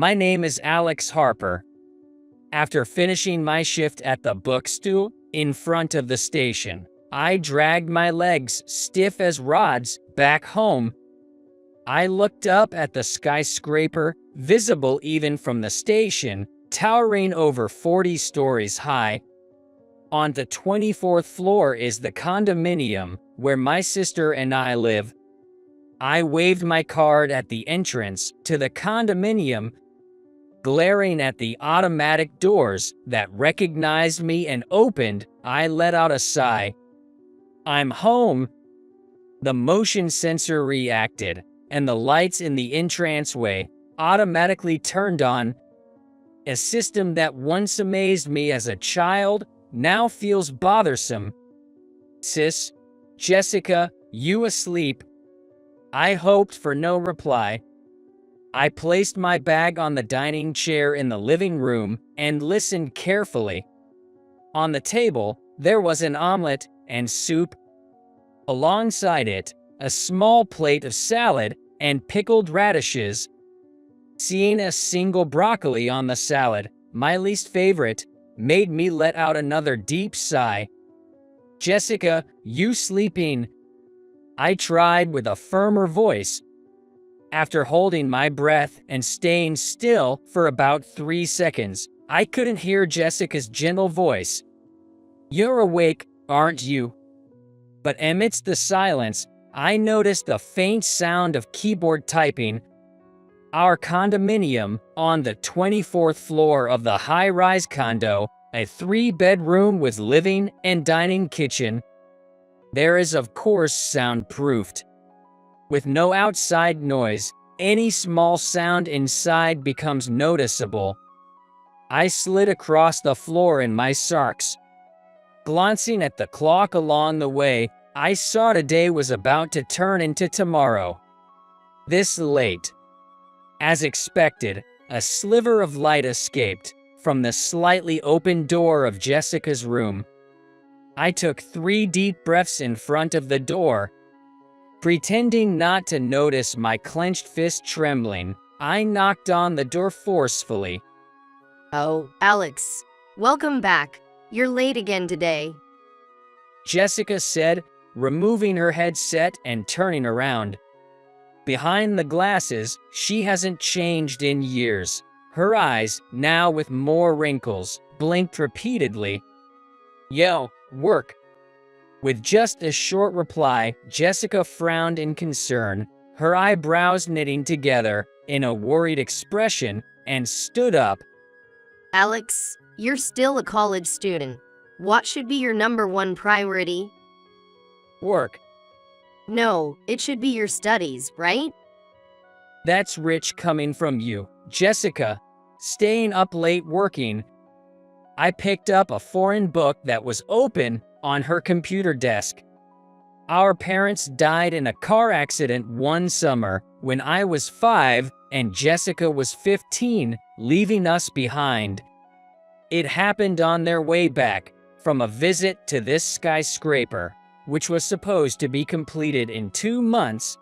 My name is Alex Harper. After finishing my shift at the bookstore in front of the station, I dragged my legs, stiff as rods, back home. I looked up at the skyscraper, visible even from the station, towering over 40 stories high. On the 24th floor is the condominium where my sister and I live. I waved my card at the entrance to the condominium, glaring at the automatic doors that recognized me and opened. I let out a sigh. I'm home. The motion sensor reacted, and the lights in the entranceway automatically turned on. A system that once amazed me as a child now feels bothersome. Sis, Jessica, you asleep? I hoped for no reply. I placed my bag on the dining chair in the living room and listened carefully. On the table, there was an omelet and soup. Alongside it, a small plate of salad and pickled radishes. Seeing a single broccoli on the salad, my least favorite, made me let out another deep sigh. Jessica, you sleeping? I tried with a firmer voice. After holding my breath and staying still for about 3 seconds, I couldn't hear Jessica's gentle voice. You're awake, aren't you? But amidst the silence, I noticed a faint sound of keyboard typing. Our condominium, on the 24th floor of the high-rise condo, a 3-bedroom with living and dining kitchen. There is of course soundproofed. With no outside noise, any small sound inside becomes noticeable. I slid across the floor in my socks. Glancing at the clock along the way, I saw today was about to turn into tomorrow. This late. As expected, a sliver of light escaped from the slightly open door of Jessica's room. I took 3 deep breaths in front of the door. Pretending not to notice my clenched fist trembling, I knocked on the door forcefully. Oh, Alex, welcome back. You're late again today. Jessica said, removing her headset and turning around. Behind the glasses, she hasn't changed in years. Her eyes, now with more wrinkles, blinked repeatedly. Yo, work. With just a short reply, Jessica frowned in concern, her eyebrows knitting together in a worried expression, and stood up. Alex, you're still a college student. What should be your #1 priority? Work. No, it should be your studies, right? That's rich coming from you, Jessica. Staying up late working. I picked up a foreign book that was open on her computer desk. Our parents died in a car accident one summer when I was 5 and Jessica was 15, leaving us behind. It happened on their way back from a visit to this skyscraper, which was supposed to be completed in 2 months.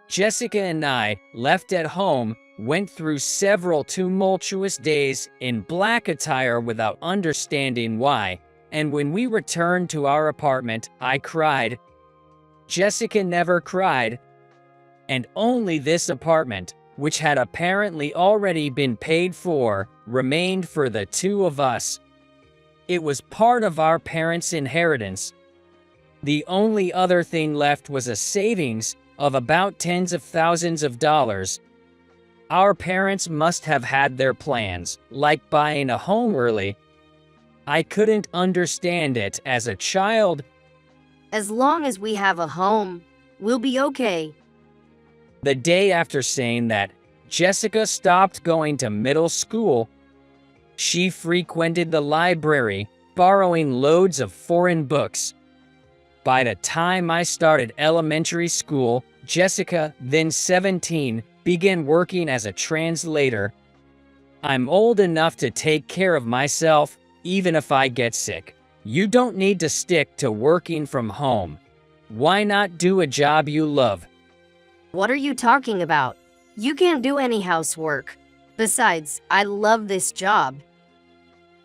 Jessica and I, left at home, went through several tumultuous days in black attire without understanding why, and when we returned to our apartment, I cried. Jessica never cried. And only this apartment, which had apparently already been paid for, remained for the 2 of us. It was part of our parents' inheritance. The only other thing left was a savings of about tens of thousands of dollars. Our parents must have had their plans, like buying a home early. I couldn't understand it as a child. As long as we have a home, we'll be okay. The day after saying that, Jessica stopped going to middle school. She frequented the library, borrowing loads of foreign books. By the time I started elementary school, Jessica, then 17, began working as a translator. I'm old enough to take care of myself, even if I get sick. You don't need to stick to working from home. Why not do a job you love? What are you talking about? You can't do any housework. Besides, I love this job.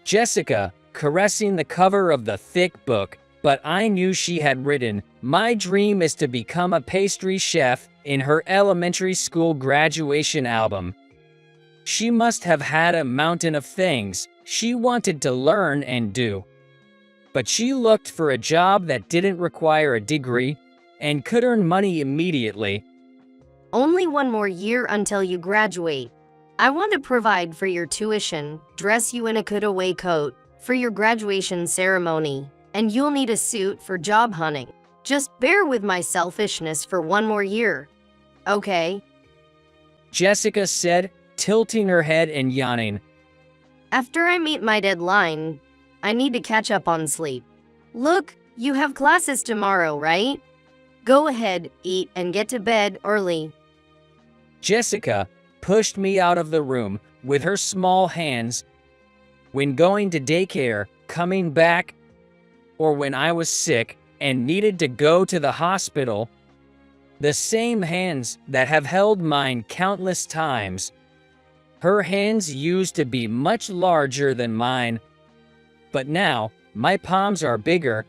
Jessica, caressing the cover of the thick book, but I knew she had written, "My dream is to become a pastry chef," in her elementary school graduation album. She must have had a mountain of things she wanted to learn and do. But she looked for a job that didn't require a degree and could earn money immediately. Only one more year until you graduate. I want to provide for your tuition, dress you in a cutaway coat for your graduation ceremony, and you'll need a suit for job hunting. Just bear with my selfishness for one more year. Okay? Jessica said, tilting her head and yawning. After I meet my deadline, I need to catch up on sleep. Look, you have classes tomorrow, right? Go ahead, eat, and get to bed early. Jessica pushed me out of the room with her small hands. When going to daycare, coming back, or when I was sick and needed to go to the hospital, the same hands that have held mine countless times. Her hands used to be much larger than mine, but now my palms are bigger.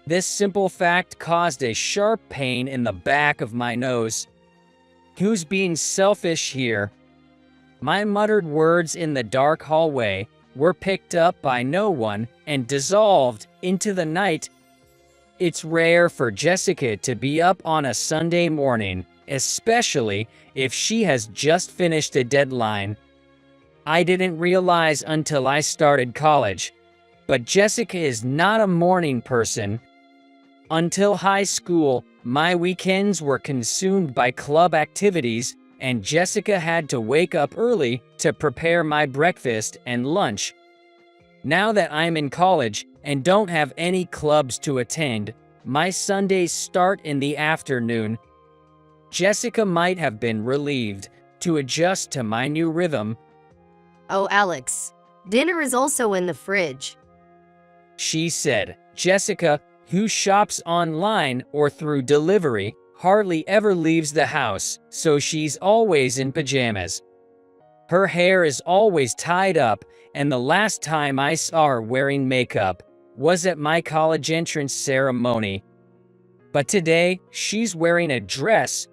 This simple fact caused a sharp pain in the back of my nose. Who's being selfish here? My muttered words in the dark hallway were picked up by no one and dissolved into the night. It's rare for Jessica to be up on a Sunday morning, especially if she has just finished a deadline. I didn't realize until I started college, but Jessica is not a morning person. Until high school, my weekends were consumed by club activities, and Jessica had to wake up early to prepare my breakfast and lunch. Now that I'm in college and don't have any clubs to attend, my Sundays start in the afternoon. Jessica might have been relieved to adjust to my new rhythm. Oh, Alex, dinner is also in the fridge. She said. Jessica, who shops online or through delivery, hardly ever leaves the house, so she's always in pajamas. Her hair is always tied up, and the last time I saw her wearing makeup was at my college entrance ceremony. But today, she's wearing a dress.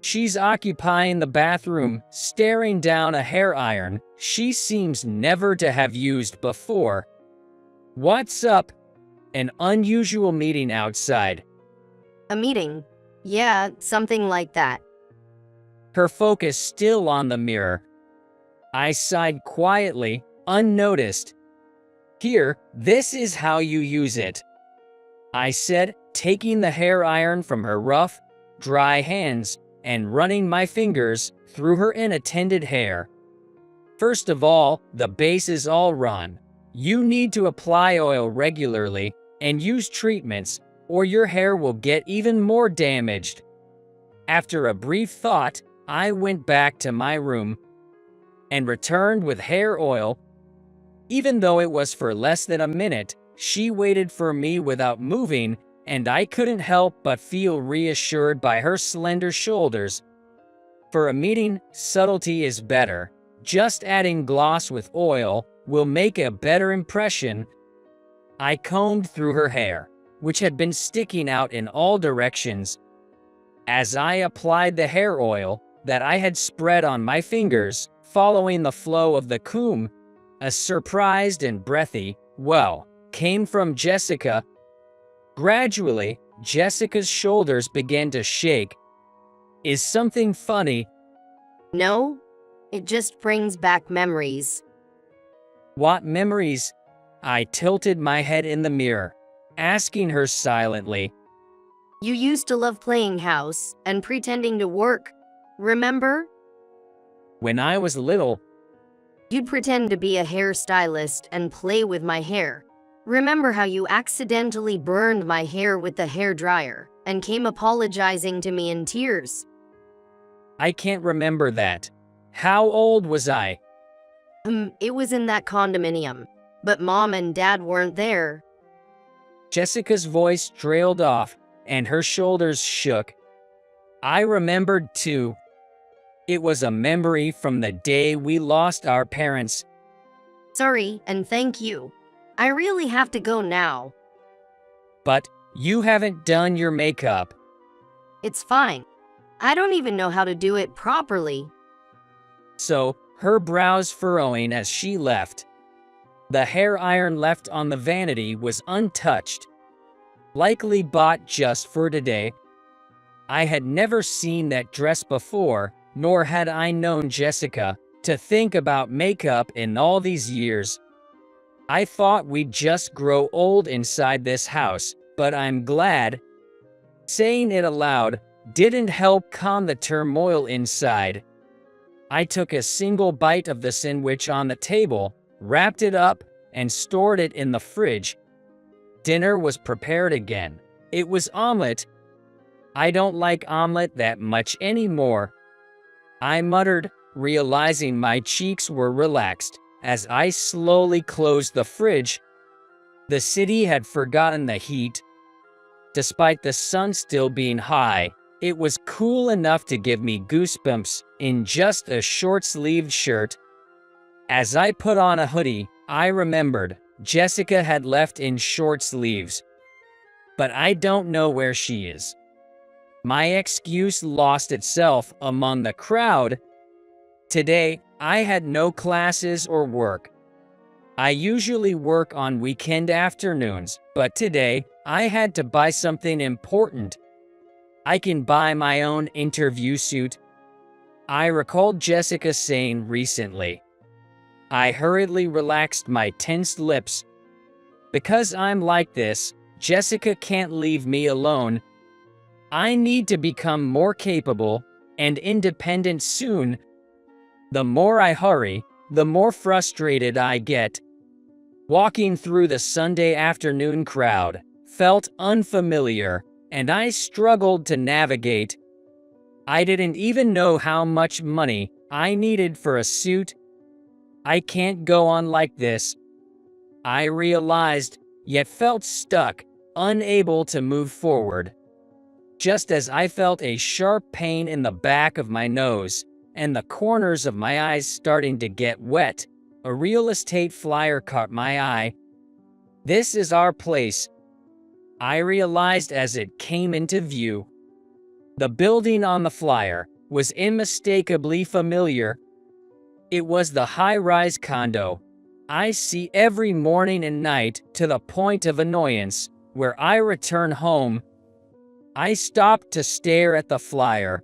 She's occupying the bathroom, staring down a hair iron she seems never to have used before. What's up? An unusual meeting outside. A meeting? Yeah, something like that. Her focus still on the mirror. I sighed quietly, unnoticed. Here, this is how you use it, I said, taking the hair iron from her rough, dry hands and running my fingers through her unattended hair. First of all, the base is all run. You need to apply oil regularly and use treatments, or your hair will get even more damaged. After a brief thought, I went back to my room and returned with hair oil. Even though it was for less than a minute, she waited for me without moving, and I couldn't help but feel reassured by her slender shoulders. For a meeting, subtlety is better. Just adding gloss with oil will make a better impression. I combed through her hair, which had been sticking out in all directions. As I applied the hair oil that I had spread on my fingers, following the flow of the comb, a surprised and breathy "well" came from Jessica. Gradually, Jessica's shoulders began to shake. Is something funny? No, it just brings back memories. What memories? I tilted my head in the mirror, asking her silently. You used to love playing house and pretending to work, remember? When I was little, You'd pretend to be a hairstylist and play with my hair. Remember how you accidentally burned my hair with the hairdryer and came apologizing to me in tears? I can't remember that. How old was I? It was in that condominium, but Mom and Dad weren't there. Jessica's voice trailed off, and her shoulders shook. I remembered too. It was a memory from the day we lost our parents. Sorry, and thank you. I really have to go now. But you haven't done your makeup. It's fine. I don't even know how to do it properly. So, her brows furrowing as she left. The hair iron left on the vanity was untouched. Likely bought just for today. I had never seen that dress before, nor had I known Jessica to think about makeup in all these years. I thought we'd just grow old inside this house, but I'm glad. Saying it aloud didn't help calm the turmoil inside. I took a single bite of the sandwich on the table, wrapped it up, and stored it in the fridge. Dinner was prepared again. It was omelet. I don't like omelet that much anymore, I muttered, realizing my cheeks were relaxed as I slowly closed the fridge. The city had forgotten the heat. Despite the sun still being high, it was cool enough to give me goosebumps in just a short-sleeved shirt. As I put on a hoodie, I remembered Jessica had left in short sleeves. But I don't know where she is. My excuse lost itself among the crowd. Today, I had no classes or work. I usually work on weekend afternoons, but today, I had to buy something important. I can buy my own interview suit, I recalled Jessica saying recently. I hurriedly relaxed my tensed lips. Because I'm like this, Jessica can't leave me alone. I need to become more capable and independent soon. The more I hurry, the more frustrated I get. Walking through the Sunday afternoon crowd felt unfamiliar, and I struggled to navigate. I didn't even know how much money I needed for a suit. I can't go on like this, I realized, yet felt stuck, unable to move forward. Just as I felt a sharp pain in the back of my nose and the corners of my eyes starting to get wet, a real estate flyer caught my eye. "This is our place," I realized as it came into view. The building on the flyer was unmistakably familiar. It was the high-rise condo I see every morning and night to the point of annoyance where I return home. I stopped to stare at the flyer.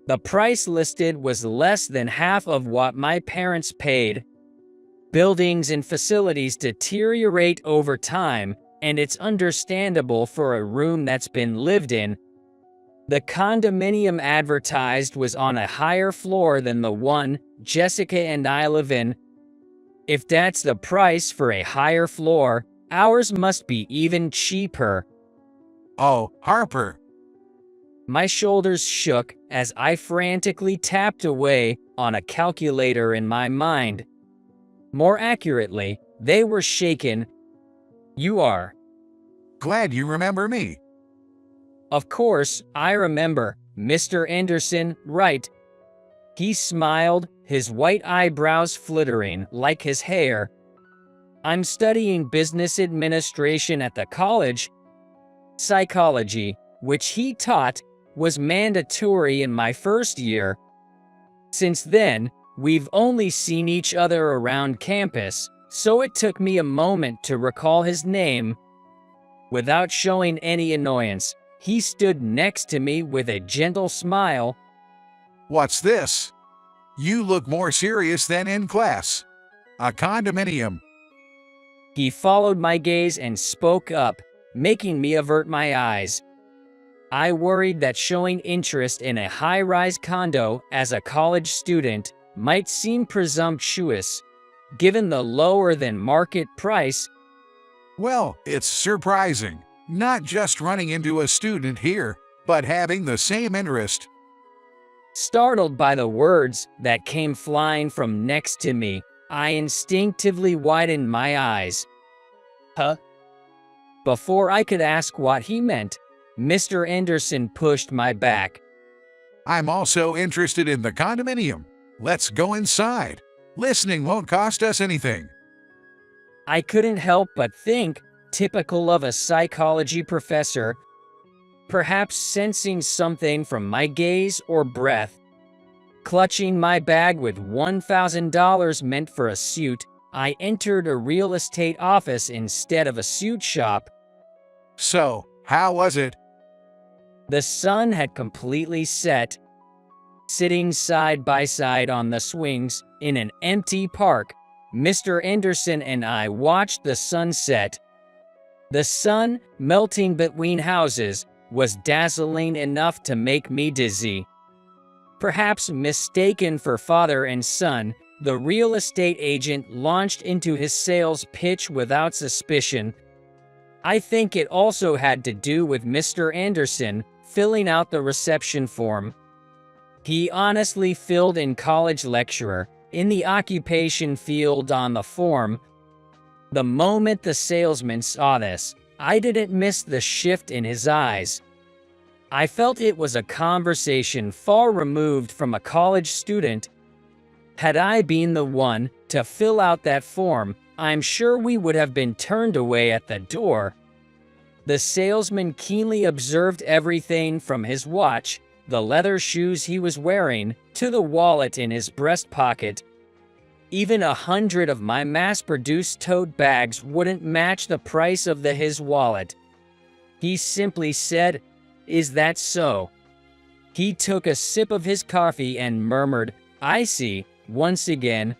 The price listed was less than half of what my parents paid. Buildings and facilities deteriorate over time, and it's understandable for a room that's been lived in. The condominium advertised was on a higher floor than the one Jessica and I live in. If that's the price for a higher floor, ours must be even cheaper. Oh, Harper. My shoulders shook as I frantically tapped away on a calculator in my mind. More accurately, they were shaken. "You are." Glad you remember me. "Of course, I remember, Mr. Anderson, right?" He smiled, his white eyebrows flittering like his hair. "I'm studying business administration at the college. Psychology, which he taught, was mandatory in my first year. Since then, we've only seen each other around campus, so it took me a moment to recall his name." Without showing any annoyance, he stood next to me with a gentle smile. What's this? You look more serious than in class. A condominium. He followed my gaze and spoke up, making me avert my eyes. I worried that showing interest in a high-rise condo as a college student might seem presumptuous, given the lower-than-market price. Well, it's surprising. Not just running into a student here, but having the same interest. Startled by the words that came flying from next to me, I instinctively widened my eyes. "Huh?" Before I could ask what he meant, Mr. Anderson pushed my back. I'm also interested in the condominium. Let's go inside. Listening won't cost us anything. I couldn't help but think, typical of a psychology professor, perhaps sensing something from my gaze or breath. Clutching my bag with $1,000 meant for a suit, I entered a real estate office instead of a suit shop. So, how was it? The sun had completely set. Sitting side by side on the swings in an empty park, Mr. Anderson and I watched the sunset. The sun, melting between houses, was dazzling enough to make me dizzy. Perhaps mistaken for father and son, the real estate agent launched into his sales pitch without suspicion. I think it also had to do with Mr. Anderson filling out the reception form. He honestly filled in college lecturer in the occupation field on the form. The moment the salesman saw this, I didn't miss the shift in his eyes. I felt it was a conversation far removed from a college student. Had I been the one to fill out that form, I'm sure we would have been turned away at the door. The salesman keenly observed everything from his watch, the leather shoes he was wearing, to the wallet in his breast pocket. Even 100 of my mass-produced tote bags wouldn't match the price of his wallet. He simply said, "Is that so?" He took a sip of his coffee and murmured, "I see," once again.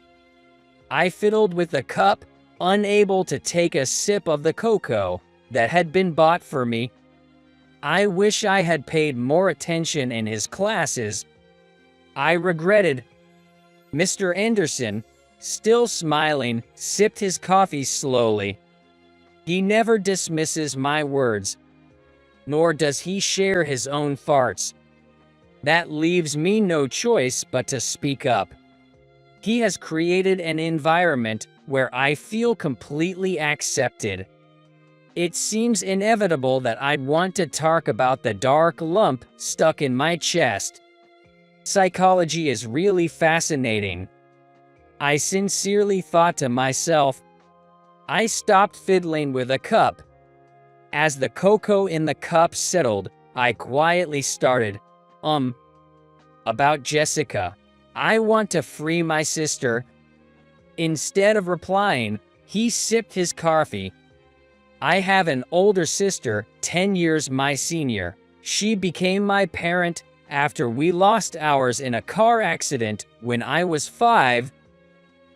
I fiddled with the cup, unable to take a sip of the cocoa that had been bought for me. I wish I had paid more attention in his classes. I regretted. Mr. Anderson, still smiling, sipped his coffee slowly. He never dismisses my words, nor does he share his own farts. That leaves me no choice but to speak up. He has created an environment where I feel completely accepted. It seems inevitable that I'd want to talk about the dark lump stuck in my chest. Psychology is really fascinating. I sincerely thought to myself. I stopped fiddling with a cup. As the cocoa in the cup settled, I quietly started, about Jessica. I want to free my sister. Instead of replying, he sipped his coffee. I have an older sister, 10 years my senior. She became my parent after we lost ours in a car accident when I was 5.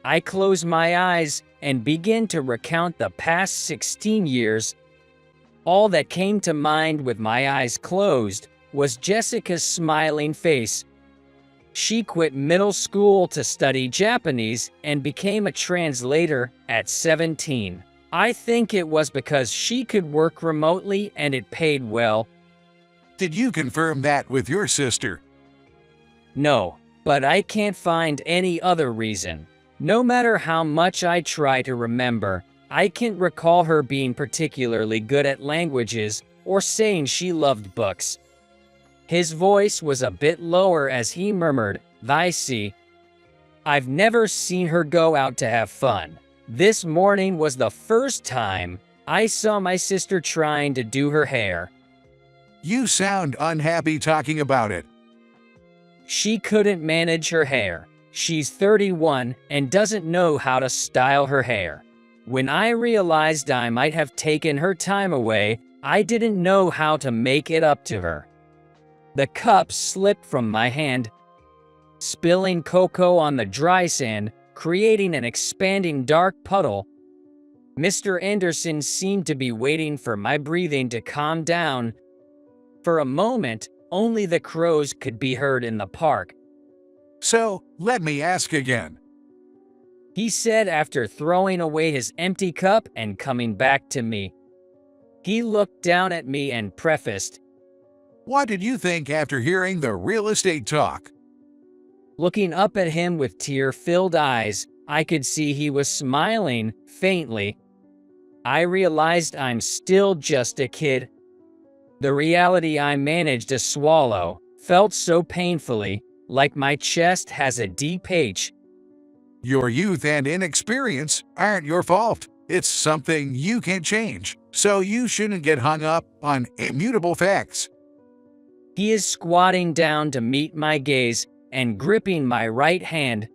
I close my eyes and begin to recount the past 16 years. All that came to mind with my eyes closed was Jessica's smiling face. She quit middle school to study Japanese and became a translator at 17. I think it was because she could work remotely and it paid well. Did you confirm that with your sister? No, but I can't find any other reason. No matter how much I try to remember, I can't recall her being particularly good at languages or saying she loved books. His voice was a bit lower as he murmured, "I see." I've never seen her go out to have fun. This morning was the first time I saw my sister trying to do her hair. You sound unhappy talking about it. She couldn't manage her hair. She's 31 and doesn't know how to style her hair. When I realized I might have taken her time away, I didn't know how to make it up to her. The cup slipped from my hand, spilling cocoa on the dry sand, creating an expanding dark puddle. Mr. Anderson seemed to be waiting for my breathing to calm down. For a moment, only the crows could be heard in the park. So, let me ask again. He said after throwing away his empty cup and coming back to me. He looked down at me and prefaced, What did you think after hearing the real estate talk? Looking up at him with tear-filled eyes, I could see he was smiling, faintly. I realized I'm still just a kid. The reality I managed to swallow, felt so painfully, like my chest has a deep H. Your youth and inexperience aren't your fault. It's something you can't change, so you shouldn't get hung up on immutable facts. He is squatting down to meet my gaze and gripping my right hand.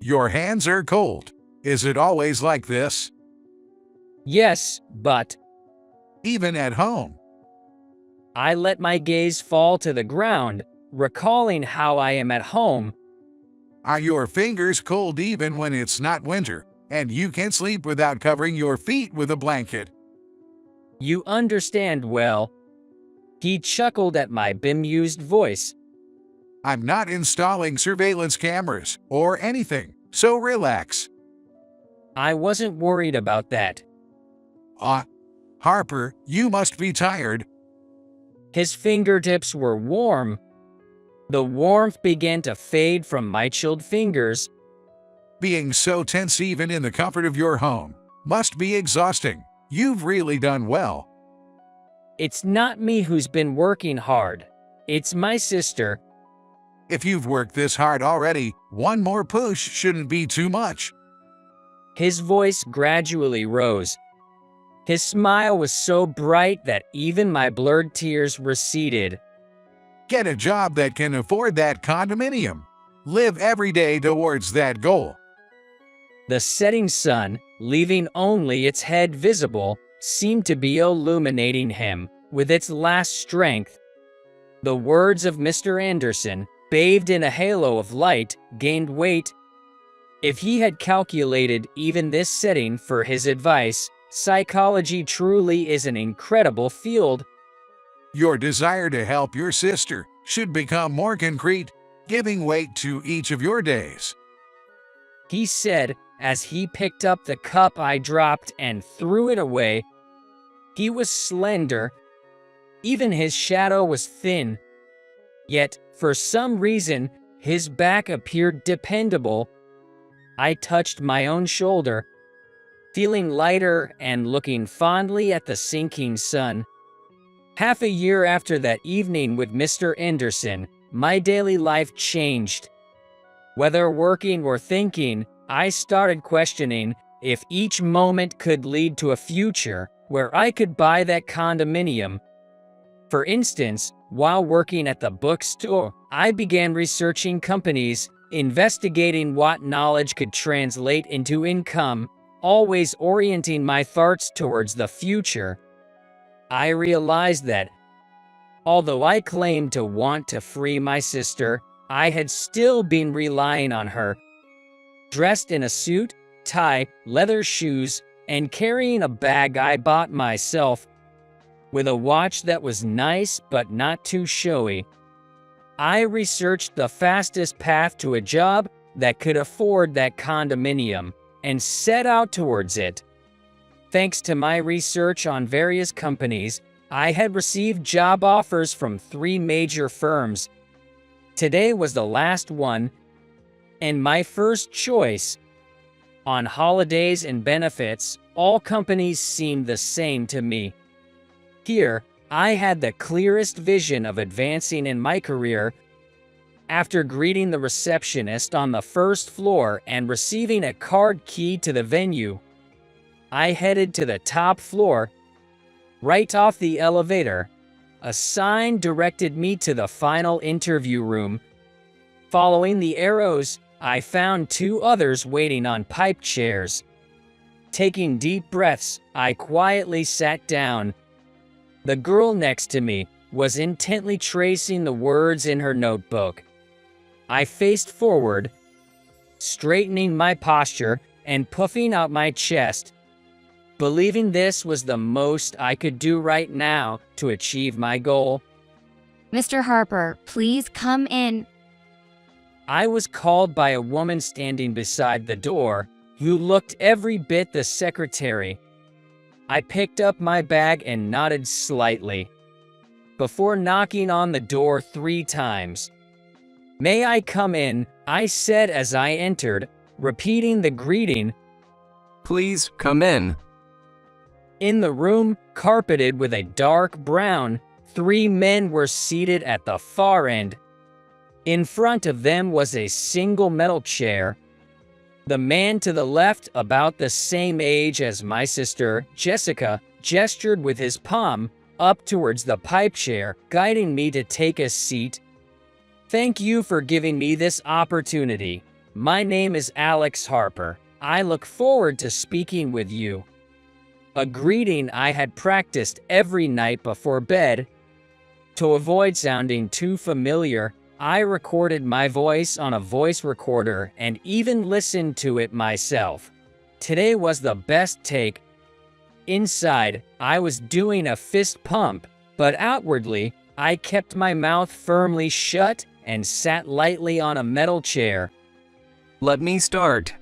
Your hands are cold. Is it always like this? Yes, but Even at home? I let my gaze fall to the ground, recalling how I am at home. Are your fingers cold even when it's not winter, and you can't sleep without covering your feet with a blanket? You understand well. He chuckled at my bemused voice. I'm not installing surveillance cameras or anything, so relax. I wasn't worried about that. Harper, you must be tired. His fingertips were warm. The warmth began to fade from my chilled fingers. Being so tense even in the comfort of your home must be exhausting. You've really done well. It's not me who's been working hard. It's my sister. If you've worked this hard already, one more push shouldn't be too much. His voice gradually rose. His smile was so bright that even my blurred tears receded. Get a job that can afford that condominium. Live every day towards that goal. The setting sun, leaving only its head visible, seemed to be illuminating him with its last strength. The words of Mr. Anderson, bathed in a halo of light, gained weight. If he had calculated even this setting for his advice, psychology truly is an incredible field. Your desire to help your sister should become more concrete, giving weight to each of your days. He said as he picked up the cup I dropped and threw it away. He was slender. Even his shadow was thin. Yet, for some reason, his back appeared dependable. I touched my own shoulder, feeling lighter and looking fondly at the sinking sun. Half a year after that evening with Mr. Anderson, my daily life changed. Whether working or thinking, I started questioning if each moment could lead to a future where I could buy that condominium. For instance, while working at the bookstore, I began researching companies, investigating what knowledge could translate into income, always orienting my thoughts towards the future. I realized that, although I claimed to want to free my sister, I had still been relying on her. Dressed in a suit, tie, leather shoes, and carrying a bag I bought myself, with a watch that was nice but not too showy, I researched the fastest path to a job that could afford that condominium and set out towards it. Thanks to my research on various companies, I had received job offers from 3 major firms. Today was the last one, and my first choice. On holidays and benefits, all companies seemed the same to me. Here, I had the clearest vision of advancing in my career. After greeting the receptionist on the first floor and receiving a card key to the venue, I headed to the top floor. Right off the elevator, a sign directed me to the final interview room. Following the arrows, I found 2 others waiting on pipe chairs. Taking deep breaths, I quietly sat down. The girl next to me was intently tracing the words in her notebook. I faced forward, straightening my posture and puffing out my chest, believing this was the most I could do right now to achieve my goal. Mr. Harper, please come in. I was called by a woman standing beside the door, who looked every bit the secretary. I picked up my bag and nodded slightly, before knocking on the door 3 times. "May I come in?" I said as I entered, repeating the greeting. Please come in. In the room, carpeted with a dark brown, Three men were seated at the far end. In front of them was a single metal chair. The man to the left, about the same age as my sister, Jessica, gestured with his palm up towards the pipe chair, guiding me to take a seat. "Thank you for giving me this opportunity. My name is Alex Harper. I look forward to speaking with you." A greeting I had practiced every night before bed. To avoid sounding too familiar, I recorded my voice on a voice recorder and even listened to it myself. Today was the best take. Inside, I was doing a fist pump, but outwardly, I kept my mouth firmly shut and sat lightly on a metal chair. "Let me start."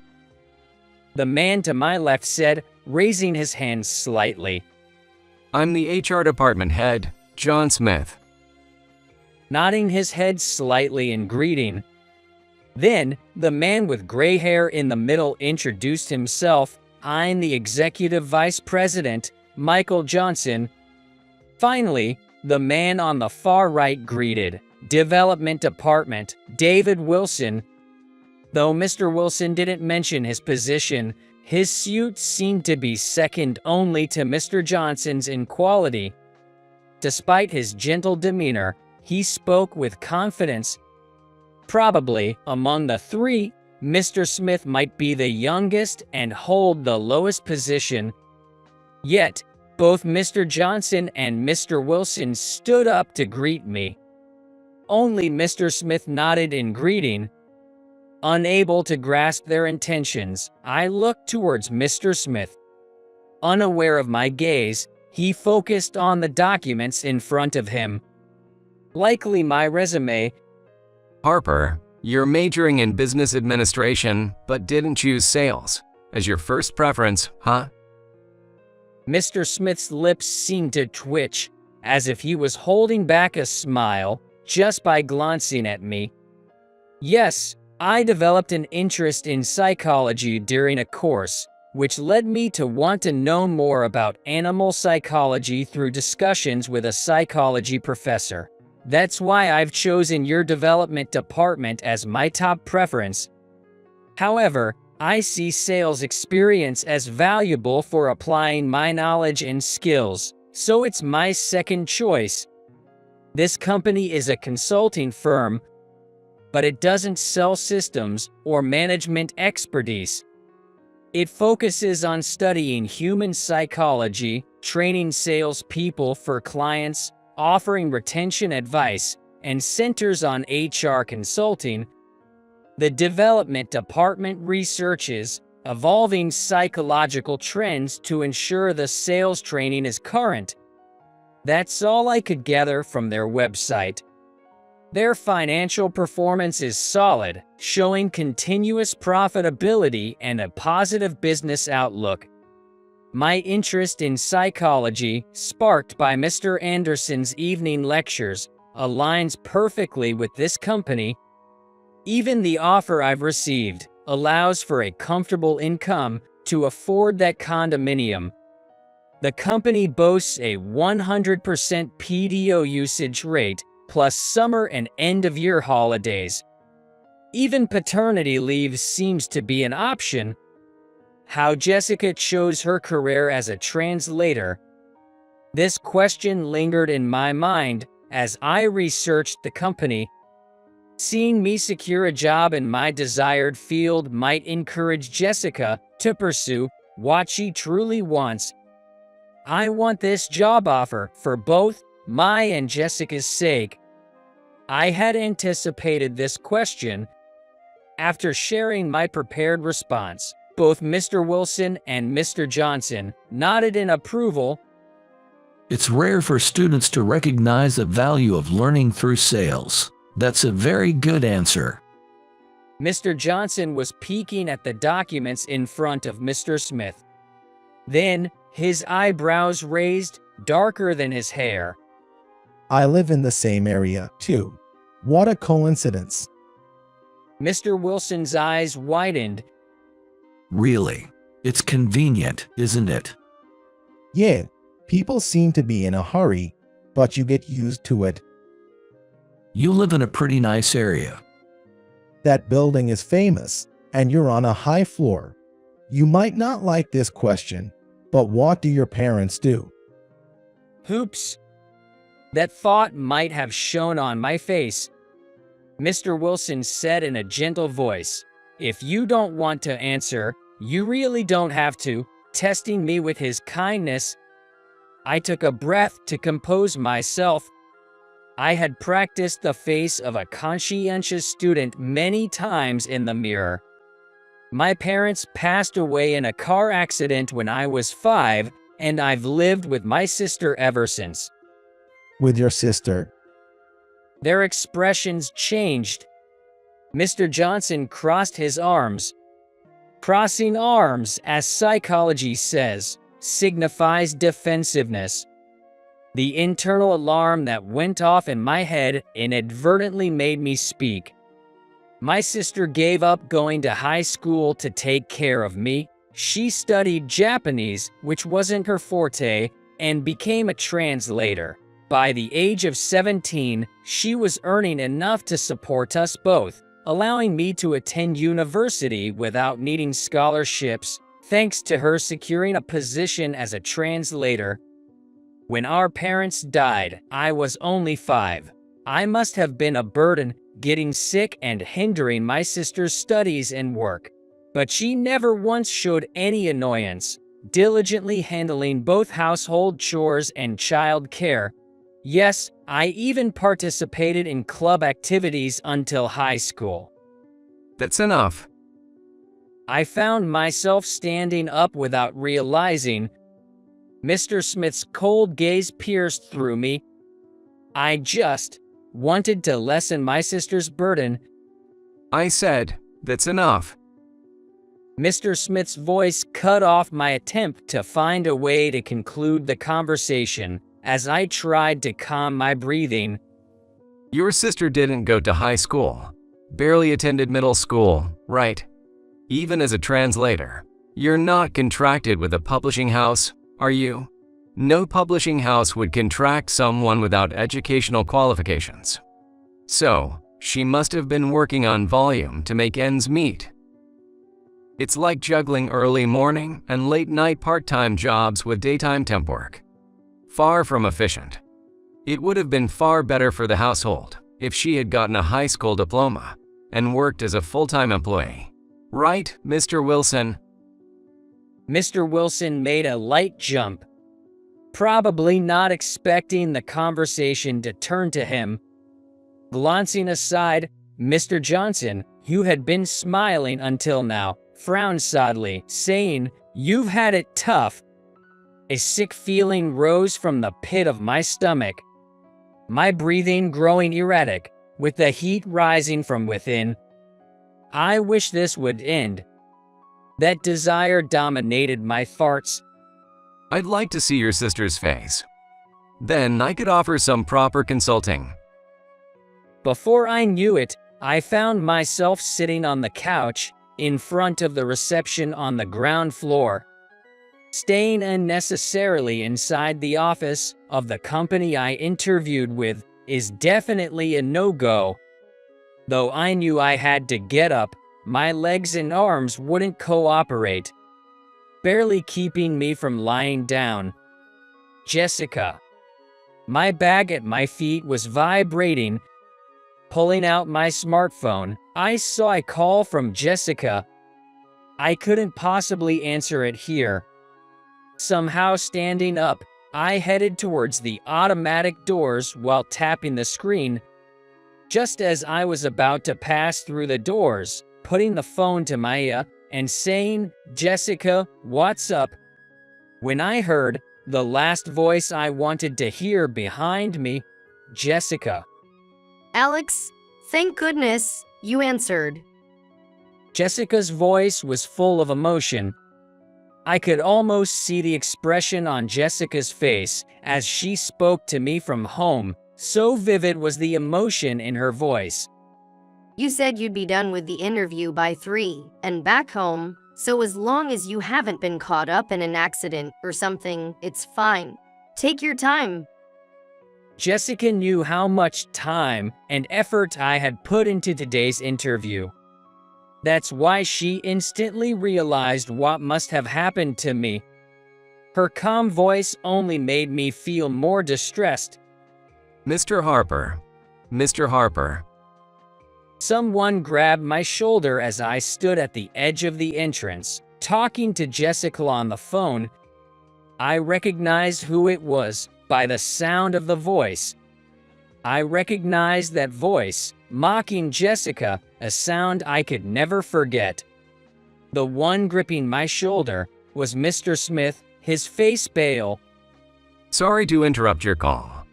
The man to my left said, raising his hand slightly. "I'm the HR department head, John Smith." Nodding his head slightly in greeting. Then, the man with gray hair in the middle introduced himself. "I'm the executive vice president, Michael Johnson." Finally, the man on the far right greeted, "Development Department, David Wilson." Though Mr. Wilson didn't mention his position, his suit seemed to be second only to Mr. Johnson's in quality. Despite his gentle demeanor, he spoke with confidence. Probably, among the three, Mr. Smith might be the youngest and hold the lowest position. Yet, both Mr. Johnson and Mr. Wilson stood up to greet me. Only Mr. Smith nodded in greeting. Unable to grasp their intentions, I looked towards Mr. Smith. Unaware of my gaze, he focused on the documents in front of him. Likely my resume. "Harper, you're majoring in business administration, but didn't choose sales as your first preference, huh?" Mr. Smith's lips seemed to twitch, as if he was holding back a smile just by glancing at me. "Yes, I developed an interest in psychology during a course, which led me to want to know more about animal psychology through discussions with a psychology professor. That's why I've chosen your development department as my top preference. However, I see sales experience as valuable for applying my knowledge and skills, so it's my second choice. This company is a consulting firm, but it doesn't sell systems or management expertise. It focuses on studying human psychology, training salespeople for clients, offering retention advice, and centers on HR consulting. The development department researches evolving psychological trends to ensure the sales training is current. That's all I could gather from their website. Their financial performance is solid, showing continuous profitability and a positive business outlook. My interest in psychology, sparked by Mr. Anderson's evening lectures, aligns perfectly with this company. Even the offer I've received allows for a comfortable income to afford that condominium. The company boasts a 100% PTO usage rate, plus summer and end-of-year holidays. Even paternity leave seems to be an option. How Jessica chose her career as a translator. This question lingered in my mind as I researched the company. Seeing me secure a job in my desired field might encourage Jessica to pursue what she truly wants. I want this job offer for both my and Jessica's sake. I had anticipated this question. After sharing my prepared response, both Mr. Wilson and Mr. Johnson nodded in approval. It's rare for students to recognize the value of learning through sales. That's a very good answer. Mr. Johnson was peeking at the documents in front of Mr. Smith. Then, his eyebrows raised, darker than his hair. "I live in the same area, too. What a coincidence." Mr. Wilson's eyes widened. Really? It's convenient, isn't it? "Yeah, people seem to be in a hurry. but you get used to it. You live in a pretty nice area. That building is famous, and you're on a high floor. You might not like this question, but what do your parents do? Hoops. That thought might have shown on my face. Mr. Wilson said in a gentle voice, "If you don't want to answer, you really don't have to," testing me with his kindness. I took a breath to compose myself. I had practiced the face of a conscientious student many times in the mirror. My parents passed away in a car accident when I was 5, and I've lived with my sister ever since. With your sister? Their expressions changed. Mr. Johnson crossed his arms. Crossing arms, as psychology says, signifies defensiveness. The internal alarm that went off in my head inadvertently made me speak. My sister gave up going to high school to take care of me. She studied Japanese, which wasn't her forte, and became a translator. By the age of 17, she was earning enough to support us both, allowing me to attend university without needing scholarships, thanks to her securing a position as a translator. When our parents died, I was only 5. I must have been a burden, getting sick and hindering my sister's studies and work. But she never once showed any annoyance, diligently handling both household chores and child care. Yes, I even participated in club activities until high school. That's enough. I found myself standing up without realizing. Mr. Smith's cold gaze pierced through me. I just wanted to lessen my sister's burden. I said, that's enough. Mr. Smith's voice cut off my attempt to find a way to conclude the conversation as I tried to calm my breathing. Your sister didn't go to high school. Barely attended middle school, right? Even as a translator, you're not contracted with a publishing house, are you? No publishing house would contract someone without educational qualifications. So, she must have been working on volume to make ends meet. It's like juggling early morning and late night part-time jobs with daytime temp work. Far from efficient. It would have been far better for the household if she had gotten a high school diploma and worked as a full-time employee. Right, Mr. Wilson? Mr. Wilson made a light jump, probably not expecting the conversation to turn to him. Glancing aside, Mr. Johnson, who had been smiling until now, frowned sadly, saying, "You've had it tough." A sick feeling rose from the pit of my stomach, my breathing growing erratic, with the heat rising from within. I wish this would end. That desire dominated my thoughts. I'd like to see your sister's face. Then I could offer some proper consulting. Before I knew it, I found myself sitting on the couch, in front of the reception on the ground floor. Staying unnecessarily inside the office of the company I interviewed with is definitely a no-go. Though I knew I had to get up, my legs and arms wouldn't cooperate, barely keeping me from lying down. Jessica. My bag at my feet was vibrating. Pulling out my smartphone, I saw a call from Jessica. I couldn't possibly answer it here. Somehow standing up, I headed towards the automatic doors while tapping the screen. Just as I was about to pass through the doors, putting the phone to my ear and saying, "Jessica, what's up?" when I heard the last voice I wanted to hear behind me, Jessica. Alex, thank goodness you answered. Jessica's voice was full of emotion. I could almost see the expression on Jessica's face as she spoke to me from home, so vivid was the emotion in her voice. You said you'd be done with the interview by 3 and back home, so as long as you haven't been caught up in an accident or something, it's fine. Take your time. Jessica knew how much time and effort I had put into today's interview. That's why she instantly realized what must have happened to me. Her calm voice only made me feel more distressed. Mr. Harper. Mr. Harper. Someone grabbed my shoulder as I stood at the edge of the entrance, talking to Jessica on the phone. I recognized who it was by the sound of the voice. I recognized that voice, mocking Jessica, a sound I could never forget. The one gripping my shoulder was Mr. Smith, his face pale. Sorry to interrupt your call.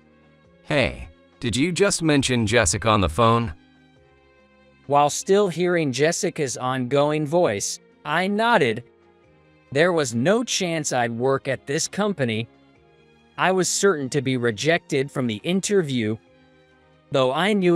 Hey, did you just mention Jessica on the phone? While still hearing Jessica's ongoing voice, I nodded. There was no chance I'd work at this company. I was certain to be rejected from the interview, though I knew